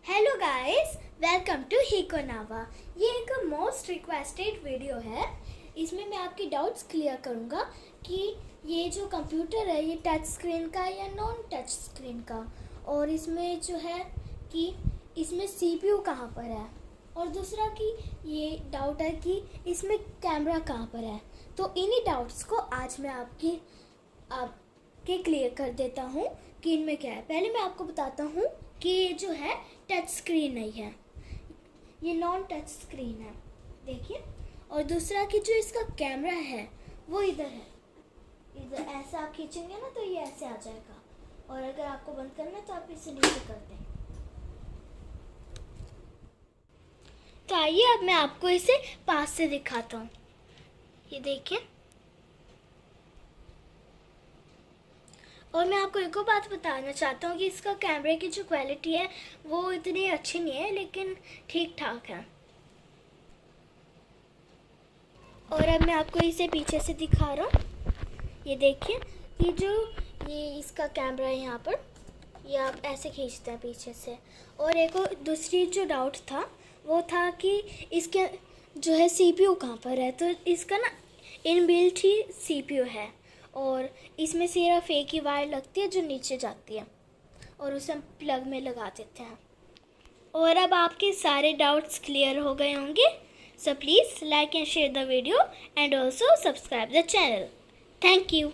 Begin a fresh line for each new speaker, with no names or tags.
Hello guys, welcome to हिकोनावा। ये एक मोस्ट रिक्वेस्टेड वीडियो है। इसमें मैं आपकी डाउट्स क्लियर करूँगा कि ये जो कंप्यूटर है ये टच स्क्रीन का या नॉन टच स्क्रीन का, और इसमें जो है कि इसमें सीपीयू कहाँ पर है, और दूसरा कि ये डाउट है कि इसमें कैमरा कहाँ पर है। तो इन्हीं डाउट्स को आज मैं आपके क्लियर कर देता हूँ कि इनमें क्या है। पहले मैं आपको बताता हूँ कि ये जो है टच स्क्रीन नहीं है, ये नॉन टच स्क्रीन है, देखिए। और दूसरा कि जो इसका कैमरा है वो इधर है, इधर ऐसा आप खींचेंगे ना तो ये ऐसे आ जाएगा, और अगर आपको बंद करना है तो आप इसे नीचे कर दें। तो आइए अब मैं आपको इसे पास से दिखाता हूँ। ये देखिए, और मैं आपको एक और बात बताना चाहता हूँ कि इसका कैमरे की जो क्वालिटी है वो इतनी अच्छी नहीं है, लेकिन ठीक ठाक है। और अब मैं आपको इसे पीछे से दिखा रहा हूँ। ये देखिए, ये इसका कैमरा है, यहाँ पर ये आप ऐसे खींचते हैं पीछे से। और एक और दूसरी जो डाउट था वो था कि इसके जो है सीपीयू कहाँ पर है। तो इसका ना इनबिल्ट ही सीपीयू है, और इसमें सिर्फ एक ही वायर लगती है जो नीचे जाती है, और उसे हम प्लग में लगा देते हैं। और अब आपके सारे डाउट्स क्लियर हो गए होंगे। So please like and share the video and also subscribe the channel. Thank you.